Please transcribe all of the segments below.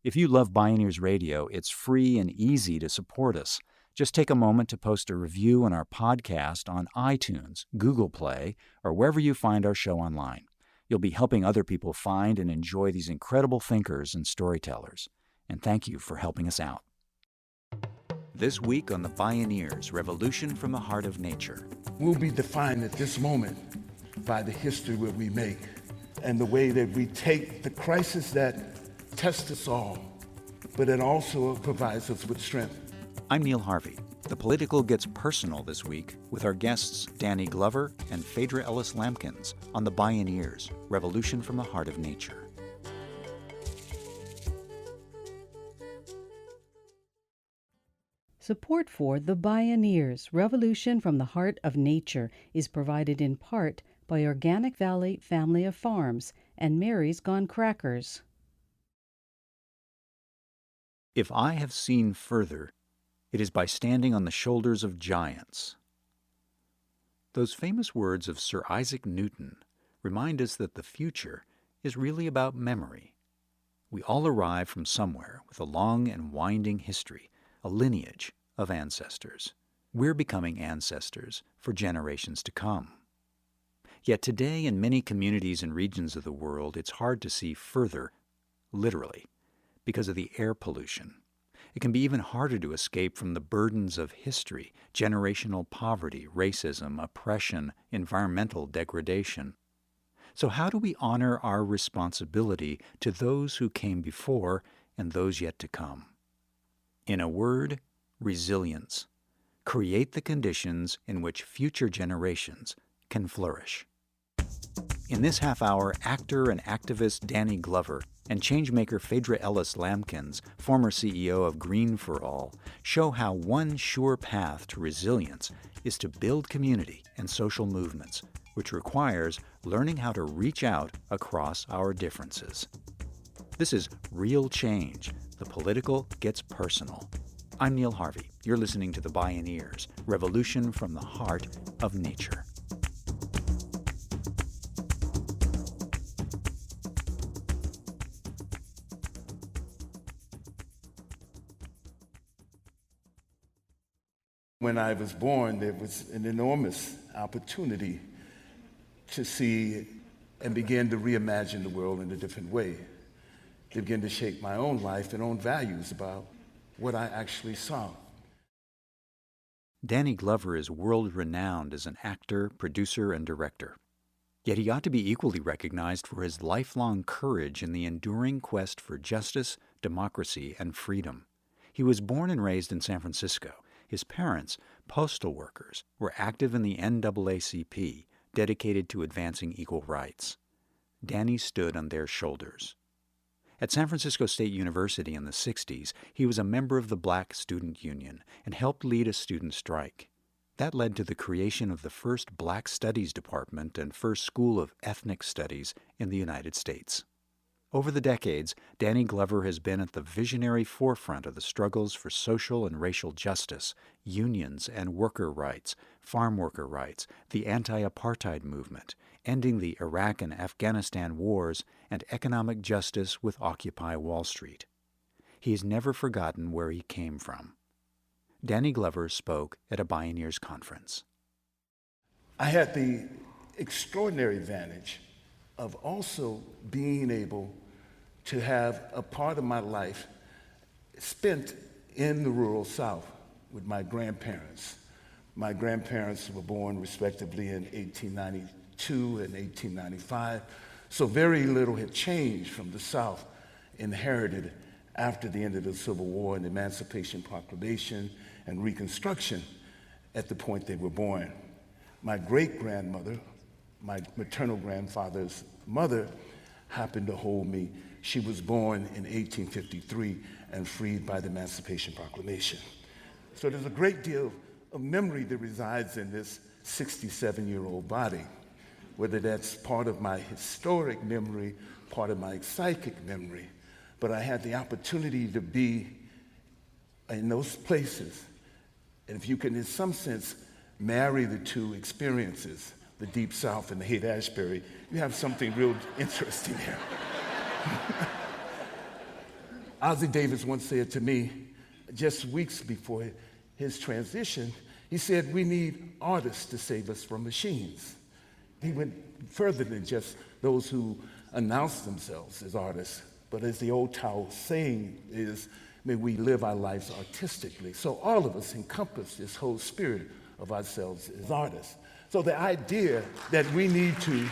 If you love Bioneers Radio, it's free and easy to support us. Just take a moment to post a review on our podcast on iTunes, Google Play, or wherever you find our show online. You'll be helping other people find and enjoy these incredible thinkers and storytellers. And thank you for helping us out. This week on the Bioneers, Revolution from the Heart of Nature. We'll be defined at this moment by the history that we make and the way that we take the crisis that tests us all, but it also provides us with strength. I'm Neil Harvey. The Political gets personal this week with our guests Danny Glover and Phaedra Ellis-Lamkins on the Bioneers, Revolution from the Heart of Nature. Support for The Bioneers, Revolution from the Heart of Nature is provided in part by Organic Valley Family of Farms and Mary's Gone Crackers. If I have seen further, it is by standing on the shoulders of giants. Those famous words of Sir Isaac Newton remind us that the future is really about memory. We all arrive from somewhere with a long and winding history, a lineage of ancestors. We're becoming ancestors for generations to come. Yet today, in many communities and regions of the world, it's hard to see further, literally, because of the air pollution. It can be even harder to escape from the burdens of history, generational poverty, racism, oppression, environmental degradation. So how do we honor our responsibility to those who came before and those yet to come? In a word, resilience. Create the conditions in which future generations can flourish. In this half hour, actor and activist Danny Glover and changemaker Phaedra Ellis-Lamkins, former CEO of Green for All, show how one sure path to resilience is to build community and social movements, which requires learning how to reach out across our differences. This is Real Change. The Political gets personal. I'm Neil Harvey. You're listening to The Bioneers, Revolution from the Heart of Nature. When I was born, there was an enormous opportunity to see and begin to reimagine the world in a different way, to begin to shape my own life and own values about what I actually saw. Danny Glover is world-renowned as an actor, producer, and director. Yet he ought to be equally recognized for his lifelong courage in the enduring quest for justice, democracy, and freedom. He was born and raised in San Francisco. His parents, postal workers, were active in the NAACP, dedicated to advancing equal rights. Danny stood on their shoulders. At San Francisco State University in the 60s, he was a member of the Black Student Union and helped lead a student strike. That led to the creation of the first Black Studies Department and first School of Ethnic Studies in the United States. Over the decades, Danny Glover has been at the visionary forefront of the struggles for social and racial justice, unions and worker rights, farm worker rights, the anti-apartheid movement, ending the Iraq and Afghanistan wars, and economic justice with Occupy Wall Street. He has never forgotten where he came from. Danny Glover spoke at a Bioneers conference. I had the extraordinary advantage of also being able to have a part of my life spent in the rural South with my grandparents. My grandparents were born respectively in 1892 and 1895, so very little had changed from the South inherited after the end of the Civil War and the Emancipation Proclamation and Reconstruction at the point they were born. My great-grandmother, my maternal grandfather's mother, happened to hold me. She was born in 1853 and freed by the Emancipation Proclamation. So there's a great deal of memory that resides in this 67-year-old body, whether that's part of my historic memory, part of my psychic memory. But I had the opportunity to be in those places. And if you can, in some sense, marry the two experiences, the Deep South and the Haight-Ashbury, you have something real interesting here. Ozzie Davis once said to me, just weeks before his transition, he said, we need artists to save us from machines. He went further than just those who announce themselves as artists, but as the old Tao saying is, may we live our lives artistically. So all of us encompass this whole spirit of ourselves as artists. So the idea that we need to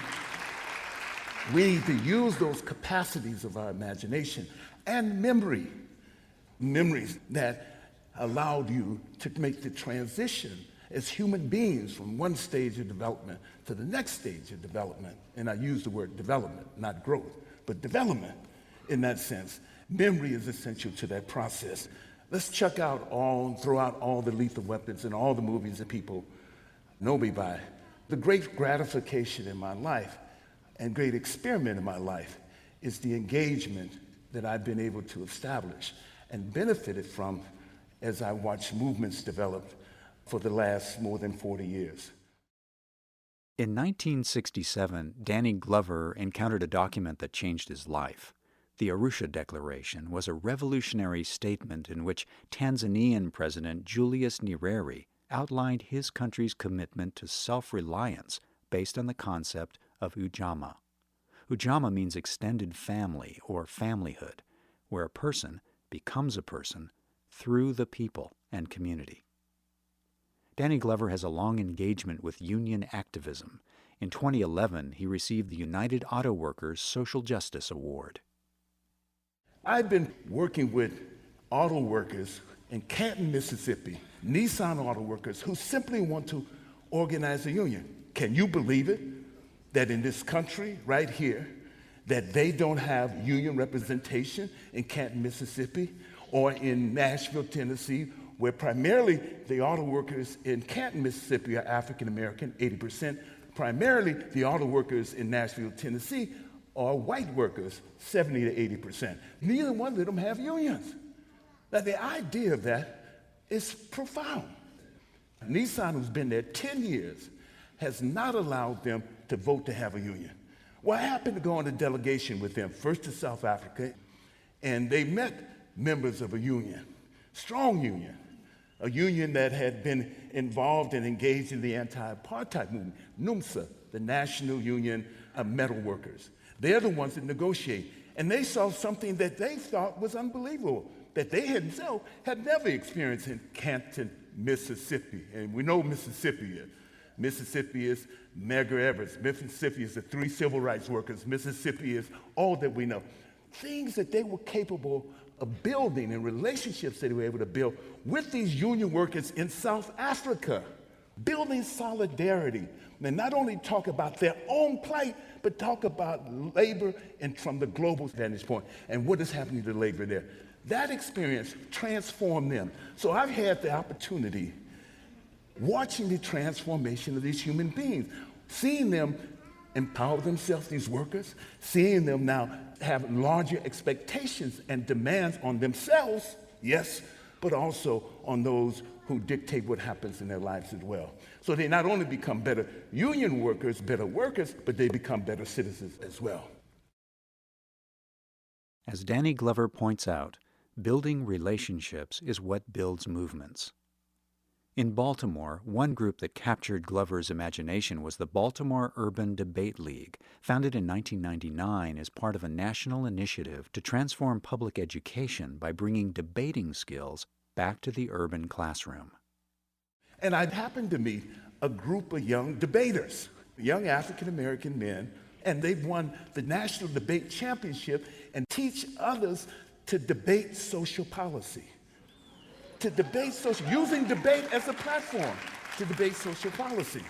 use those capacities of our imagination and memories that allowed you to make the transition as human beings from one stage of development to the next stage of development. And I use the word development, not growth, but development in that sense. Memory is essential to that process. Let's throw out all the lethal weapons and all the movies that people know me by. The great gratification in my life and great experiment in my life is the engagement that I've been able to establish and benefited from as I watch movements develop for the last more than 40 years. In 1967, Danny Glover encountered a document that changed his life. The Arusha Declaration was a revolutionary statement in which Tanzanian President Julius Nyerere outlined his country's commitment to self-reliance based on the concept of ujamaa. Ujamaa means extended family or familyhood, where a person becomes a person through the people and community. Danny Glover has a long engagement with union activism. In 2011, he received the United Auto Workers Social Justice Award. I've been working with auto workers in Canton, Mississippi, Nissan auto workers who simply want to organize a union. Can you believe it? That in this country, right here, that they don't have union representation in Canton, Mississippi, or in Nashville, Tennessee, where primarily the auto workers in Canton, Mississippi are African American, 80%. Primarily the auto workers in Nashville, Tennessee are white workers, 70 to 80%. Neither one of them have unions. Now the idea of that is profound. Nissan, who's been there 10 years, has not allowed them to vote to have a union. Well, I happened to go on a delegation with them, first to South Africa, and they met members of a union, strong union, a union that had been involved and engaged in the anti-apartheid movement, NUMSA, the National Union of Metal Workers. They're the ones that negotiate. And they saw something that they thought was unbelievable, that they themselves had never experienced in Canton, Mississippi. And we know Mississippi is. Mississippi is Medgar Evers. Mississippi is the 3 civil rights workers. Mississippi is all that we know. Things that they were capable of building and relationships that they were able to build with these union workers in South Africa, building solidarity. And not only talk about their own plight, but talk about labor and from the global vantage point and what is happening to labor there. That experience transformed them. So I've had the opportunity watching the transformation of these human beings, seeing them empower themselves, these workers, seeing them now have larger expectations and demands on themselves, yes, but also on those who dictate what happens in their lives as well. So they not only become better union workers, better workers, but they become better citizens as well. As Danny Glover points out, building relationships is what builds movements. In Baltimore, one group that captured Glover's imagination was the Baltimore Urban Debate League, founded in 1999 as part of a national initiative to transform public education by bringing debating skills back to the urban classroom. And I happened to meet a group of young debaters, young African-American men, and they've won the National Debate Championship and teach others to debate social policy. To debate using debate as a platform to debate social policy.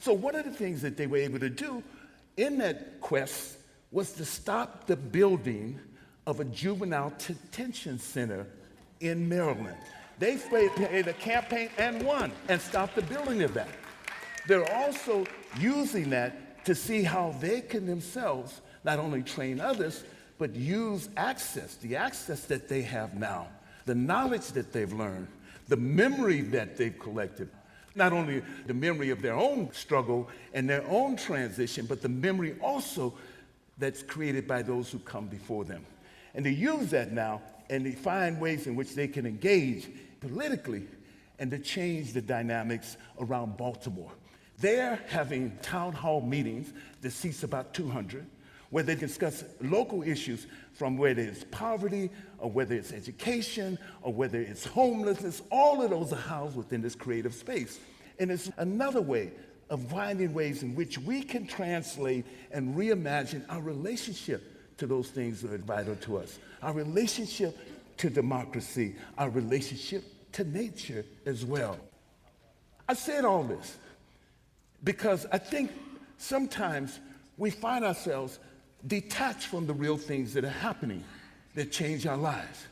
So one of the things that they were able to do in that quest was to stop the building of a juvenile detention center in Maryland. They played a campaign and won and stopped the building of that. They're also using that to see how they can themselves not only train others, but use access, the access that they have now, the knowledge that they've learned, the memory that they've collected, not only the memory of their own struggle and their own transition, but the memory also that's created by those who come before them. And they use that now and they find ways in which they can engage politically and to change the dynamics around Baltimore. They're having town hall meetings that seats about 200, where they discuss local issues from whether it's poverty or whether it's education or whether it's homelessness. All of those are housed within this creative space. And it's another way of finding ways in which we can translate and reimagine our relationship to those things that are vital to us, our relationship to democracy, our relationship to nature as well. I said all this because I think sometimes we find ourselves detached from the real things that are happening that change our lives.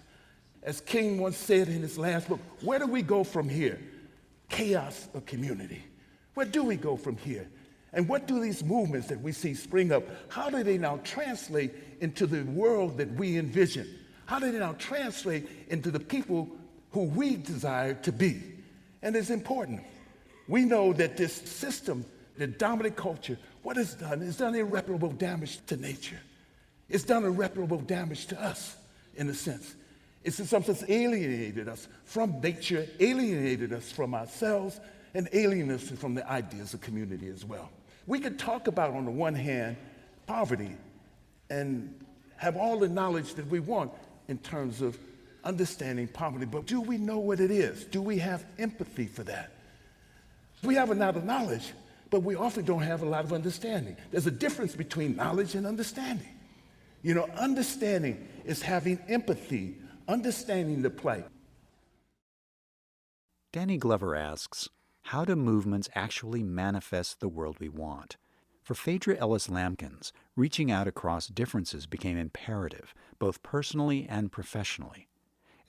As King once said in his last book, where do we go from here? Chaos or community? Where do we go from here? And what do these movements that we see spring up, how do they now translate into the world that we envision? How do they now translate into the people who we desire to be? And it's important. We know that this system, the dominant culture, what it's done irreparable damage to nature. It's done irreparable damage to us, in a sense. It's in some sense alienated us from nature, alienated us from ourselves, and alienated us from the ideas of community as well. We could talk about, on the one hand, poverty and have all the knowledge that we want in terms of understanding poverty, but do we know what it is? Do we have empathy for that? We have a lot of knowledge, but we often don't have a lot of understanding. There's a difference between knowledge and understanding. You know, understanding is having empathy, understanding the plight. Danny Glover asks, how do movements actually manifest the world we want? For Phaedra Ellis-Lamkins, reaching out across differences became imperative, both personally and professionally.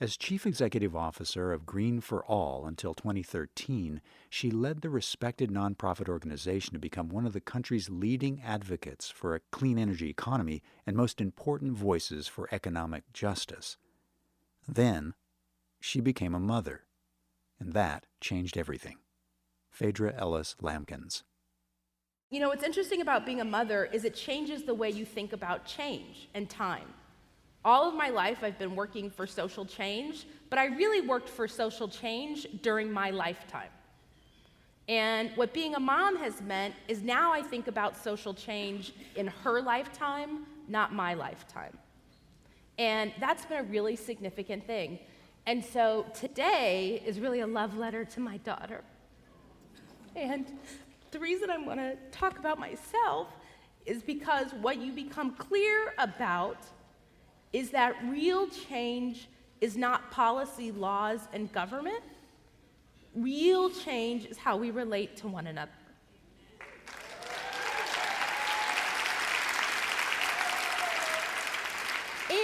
As Chief Executive Officer of Green for All until 2013, she led the respected nonprofit organization to become one of the country's leading advocates for a clean energy economy and most important voices for economic justice. Then, she became a mother, and that changed everything. Phaedra Ellis-Lamkins. You know, what's interesting about being a mother is it changes the way you think about change and time. All of my life, I've been working for social change, but I really worked for social change during my lifetime. And what being a mom has meant is now I think about social change in her lifetime, not my lifetime. And that's been a really significant thing. And so today is really a love letter to my daughter. And the reason I want to talk about myself is because what you become clear about is that real change is not policy, laws, and government. Real change is how we relate to one another.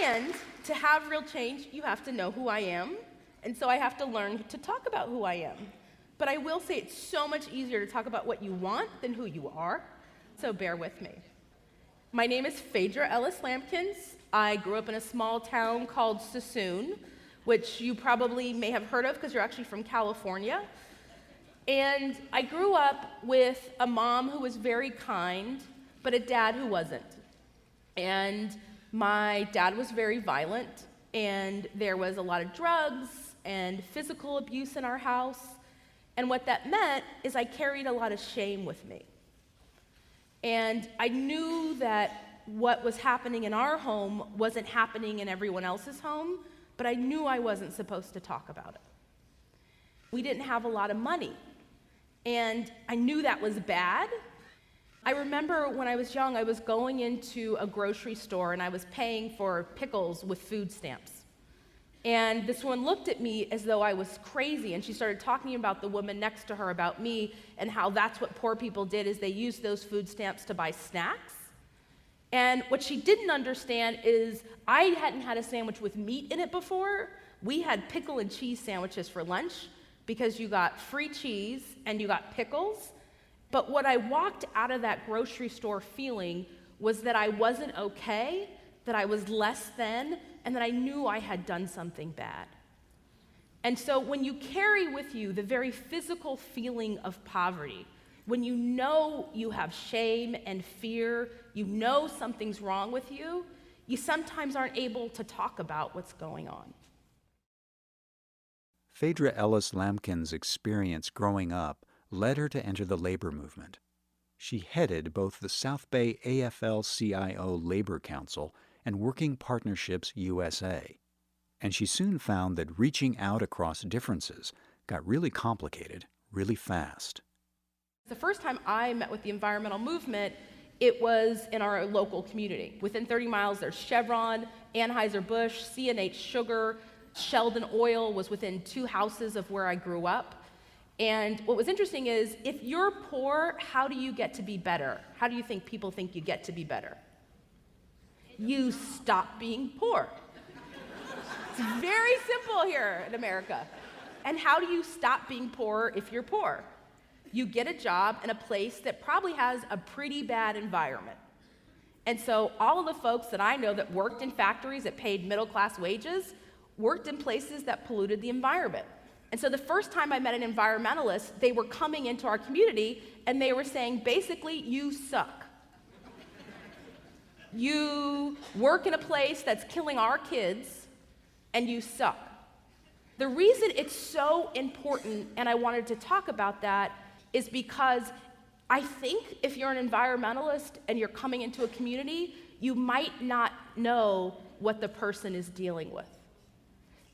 And to have real change, you have to know who I am, and so I have to learn to talk about who I am. But I will say it's so much easier to talk about what you want than who you are, so bear with me. My name is Phaedra Ellis-Lamkins. I grew up in a small town called Sassoon, which you probably may have heard of because you're actually from California. And I grew up with a mom who was very kind, but a dad who wasn't. And my dad was very violent, and there was a lot of drugs and physical abuse in our house. And what that meant is I carried a lot of shame with me. And I knew that what was happening in our home wasn't happening in everyone else's home, but I knew I wasn't supposed to talk about it. We didn't have a lot of money, and I knew that was bad. I remember when I was young, I was going into a grocery store and I was paying for pickles with food stamps. And this woman looked at me as though I was crazy, and she started talking about the woman next to her, about me, and how that's what poor people did, is they used those food stamps to buy snacks. And what she didn't understand is I hadn't had a sandwich with meat in it before. We had pickle and cheese sandwiches for lunch because you got free cheese and you got pickles. But what I walked out of that grocery store feeling was that I wasn't okay, that I was less than, and that I knew I had done something bad. And so when you carry with you the very physical feeling of poverty, when you know you have shame and fear, you know something's wrong with you, you sometimes aren't able to talk about what's going on. Phaedra Ellis-Lamkins' experience growing up led her to enter the labor movement. She headed both the South Bay AFL-CIO Labor Council and Working Partnerships USA. And she soon found that reaching out across differences got really complicated really fast. The first time I met with the environmental movement, it was in our local community. Within 30 miles, there's Chevron, Anheuser-Busch, C&H Sugar, Sheldon Oil was within 2 houses of where I grew up. And what was interesting is, if you're poor, how do you get to be better? How do you think people think you get to be better? You stop being poor. It's very simple here in America. And how do you stop being poor if you're poor? You get a job in a place that probably has a pretty bad environment. And so all of the folks that I know that worked in factories that paid middle-class wages worked in places that polluted the environment. And so the first time I met an environmentalist, they were coming into our community and they were saying, basically, you suck. You work in a place that's killing our kids, and you suck. The reason it's so important, and I wanted to talk about that, is because I think if you're an environmentalist and you're coming into a community, you might not know what the person is dealing with.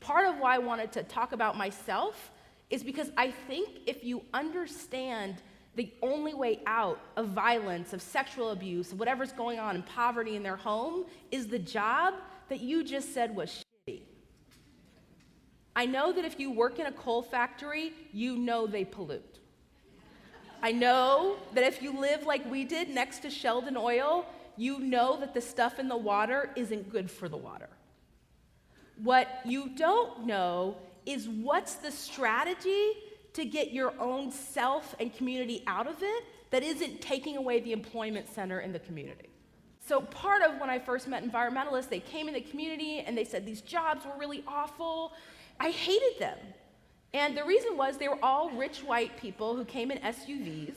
Part of why I wanted to talk about myself is because I think if you understand the only way out of violence, of sexual abuse, of whatever's going on in poverty in their home, is the job that you just said was shitty. I know that if you work in a coal factory, you know they pollute. I know that if you live like we did next to Sheldon Oil, you know that the stuff in the water isn't good for the water. What you don't know is what's the strategy to get your own self and community out of it that isn't taking away the employment center in the community. So part of when I first met environmentalists, they came in the community and they said these jobs were really awful. I hated them. And the reason was they were all rich white people who came in SUVs,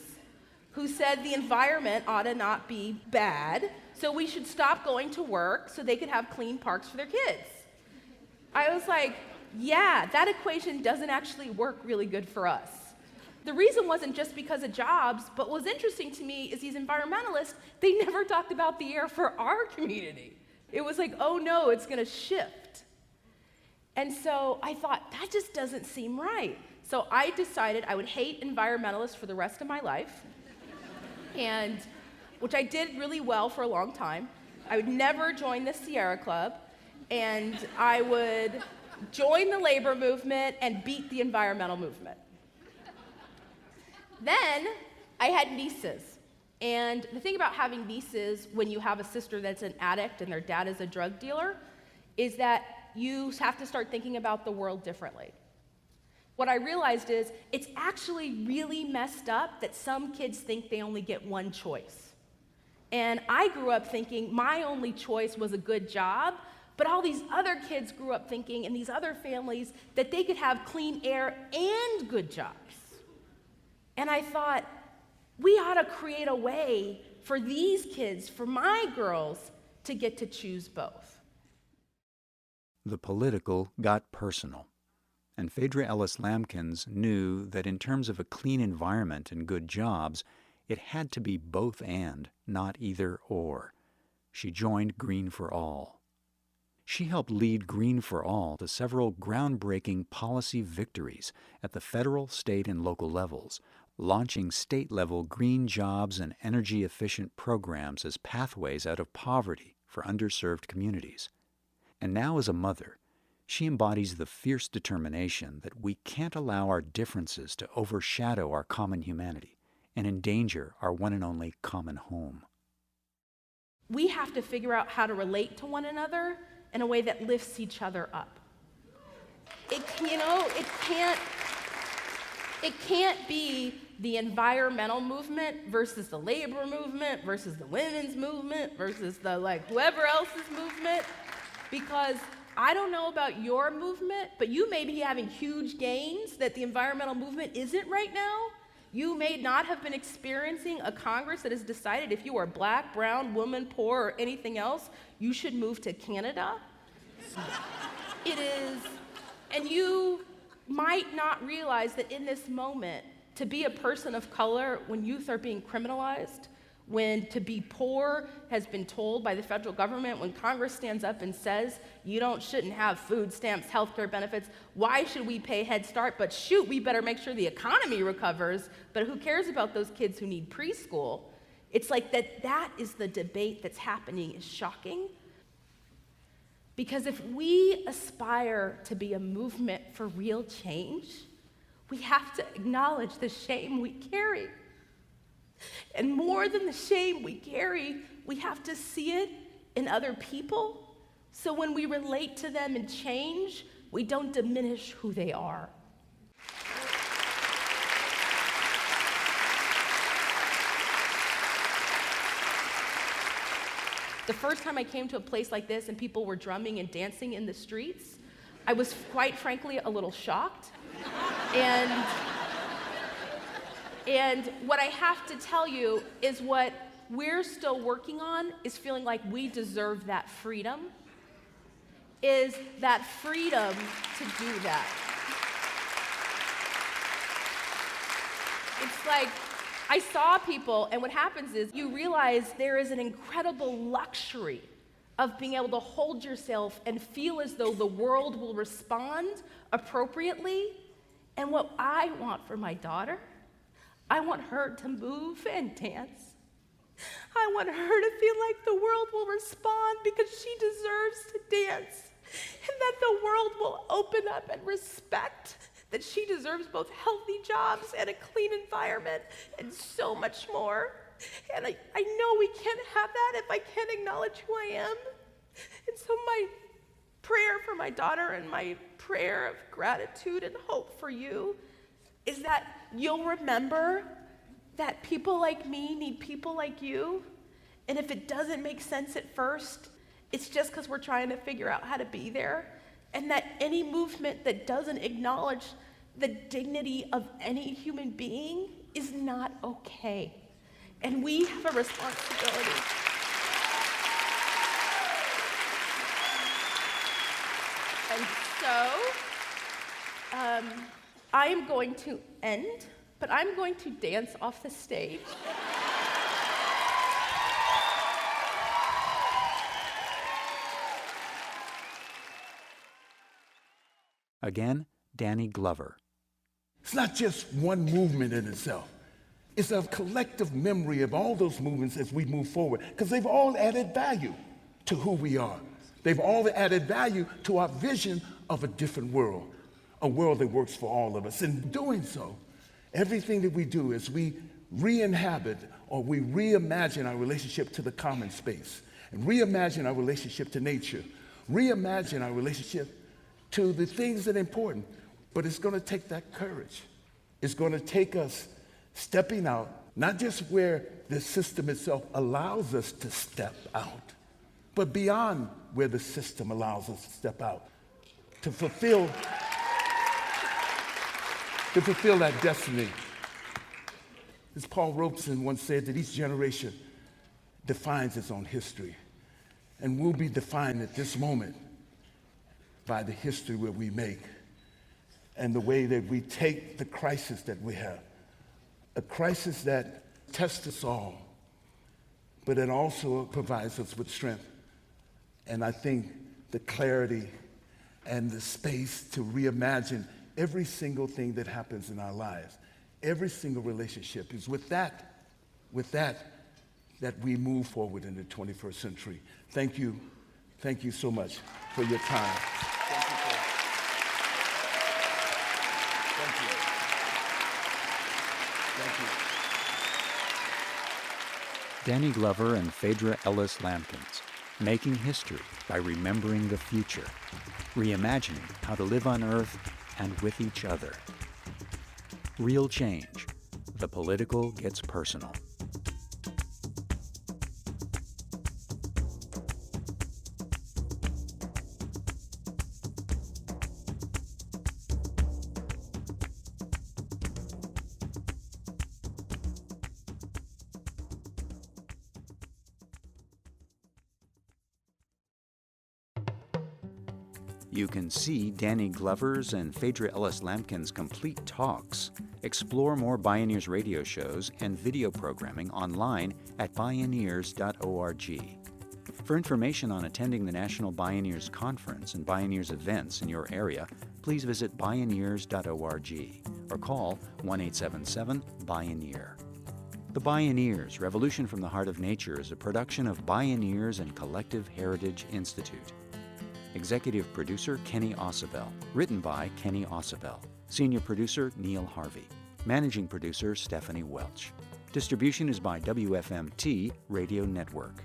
who said the environment ought to not be bad, so we should stop going to work so they could have clean parks for their kids. I was like, yeah, that equation doesn't actually work really good for us. The reason wasn't just because of jobs, but what was interesting to me is these environmentalists, they never talked about the air for our community. It was like, oh no, it's gonna shift. And so I thought, that just doesn't seem right. So I decided I would hate environmentalists for the rest of my life, and which I did really well for a long time. I would never join the Sierra Club, and I would join the labor movement and beat the environmental movement. Then I had nieces. And the thing about having nieces when you have a sister that's an addict and their dad is a drug dealer is that you have to start thinking about the world differently. What I realized is it's actually really messed up that some kids think they only get one choice. And I grew up thinking my only choice was a good job, but all these other kids grew up thinking in these other families that they could have clean air and good jobs. And I thought, we ought to create a way for these kids, for my girls, to get to choose both. The political got personal, and Phaedra Ellis-Lamkins knew that in terms of a clean environment and good jobs, it had to be both and, not either or. She joined Green for All. She helped lead Green for All to several groundbreaking policy victories at the federal, state, and local levels, launching state-level green jobs and energy-efficient programs as pathways out of poverty for underserved communities. And now as a mother, she embodies the fierce determination that we can't allow our differences to overshadow our common humanity and endanger our one and only common home. We have to figure out how to relate to one another in a way that lifts each other up. It can't be the environmental movement versus the labor movement versus the women's movement versus the whoever else's movement, because I don't know about your movement, but you may be having huge gains that the environmental movement isn't right now. You may not have been experiencing a Congress that has decided if you are black, brown, woman, poor, or anything else, you should move to Canada. It is, and you might not realize that in this moment, to be a person of color when youth are being criminalized, when to be poor has been told by the federal government, when Congress stands up and says, shouldn't have food stamps, healthcare benefits, why should we pay Head Start? But shoot, we better make sure the economy recovers, but who cares about those kids who need preschool? It's like that is the debate that's happening is shocking. Because if we aspire to be a movement for real change, we have to acknowledge the shame we carry. And more than the shame we carry, we have to see it in other people. So when we relate to them and change, we don't diminish who they are. The first time I came to a place like this and people were drumming and dancing in the streets, I was quite frankly a little shocked. And what I have to tell you is what we're still working on is feeling like we deserve that freedom, is that freedom to do that. It's like, I saw people, and what happens is you realize there is an incredible luxury of being able to hold yourself and feel as though the world will respond appropriately. And what I want for my daughter, I want her to move and dance. I want her to feel like the world will respond because she deserves to dance, and that the world will open up and respect that she deserves both healthy jobs and a clean environment and so much more. And I know we can't have that if I can't acknowledge who I am. And so my prayer for my daughter and my prayer of gratitude and hope for you is that you'll remember that people like me need people like you. And if it doesn't make sense at first, it's just because we're trying to figure out how to be there. And that any movement that doesn't acknowledge the dignity of any human being is not okay. And we have a responsibility. And so, I am going to end, but I'm going to dance off the stage. Again, Danny Glover. It's not just one movement in itself. It's a collective memory of all those movements as we move forward, because they've all added value to who we are. They've all added value to our vision of a different world, a world that works for all of us. In doing so, everything that we do is we re-inhabit or we reimagine our relationship to the common space, and reimagine our relationship to nature, reimagine our relationship to the things that are important. But it's going to take that courage. It's going to take us stepping out, not just where the system itself allows us to step out, but beyond where the system allows us to step out, to fulfill that destiny. As Paul Robeson once said, that each generation defines its own history, and we'll be defined at this moment by the history that we make and the way that we take the crisis that we have, a crisis that tests us all, but it also provides us with strength. And I think the clarity and the space to reimagine every single thing that happens in our lives, every single relationship, is with that we move forward in the 21st century. Thank you so much for your time. Danny Glover and Phaedra Ellis-Lamkins, making history by remembering the future, reimagining how to live on Earth and with each other. Real change. The political gets personal. You can see Danny Glover's and Phaedra Ellis-Lamkins' complete talks, explore more Bioneers radio shows and video programming online at bioneers.org. For information on attending the National Bioneers Conference and Bioneers events in your area, please visit bioneers.org or call 1-877-BIONEER. The Bioneers, Revolution from the Heart of Nature is a production of Bioneers and Collective Heritage Institute. Executive Producer Kenny Ausubel. Written by Kenny Ausubel. Senior Producer Neil Harvey. Managing Producer Stephanie Welch. Distribution is by WFMT Radio Network.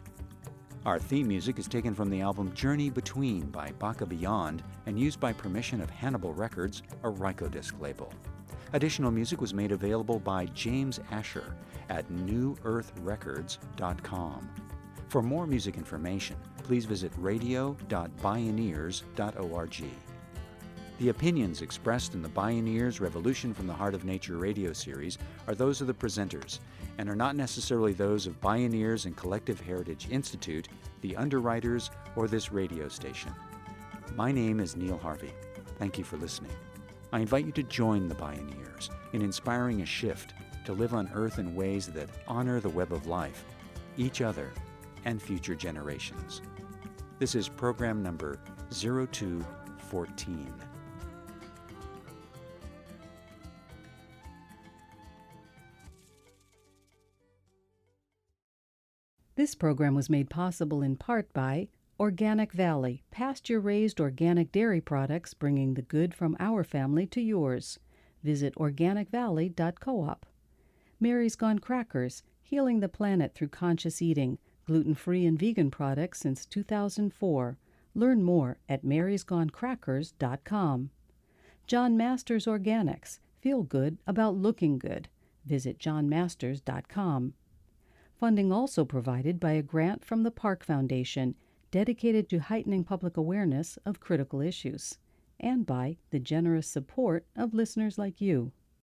Our theme music is taken from the album Journey Between by Baka Beyond and used by permission of Hannibal Records, a Rykodisc label. Additional music was made available by James Asher at newearthrecords.com. For more music information, please visit radio.bioneers.org. The opinions expressed in the Bioneers Revolution from the Heart of Nature radio series are those of the presenters and are not necessarily those of Bioneers and Collective Heritage Institute, the underwriters, or this radio station. My name is Neil Harvey. Thank you for listening. I invite you to join the Bioneers in inspiring a shift to live on Earth in ways that honor the web of life, each other, and future generations. This is program number 0214. This program was made possible in part by Organic Valley, pasture-raised organic dairy products bringing the good from our family to yours. Visit organicvalley.coop. Mary's Gone Crackers, healing the planet through conscious eating, gluten-free and vegan products since 2004. Learn more at marysgonecrackers.com. John Masters Organics, feel good about looking good. Visit johnmasters.com. Funding also provided by a grant from the Park Foundation, dedicated to heightening public awareness of critical issues, and by the generous support of listeners like you.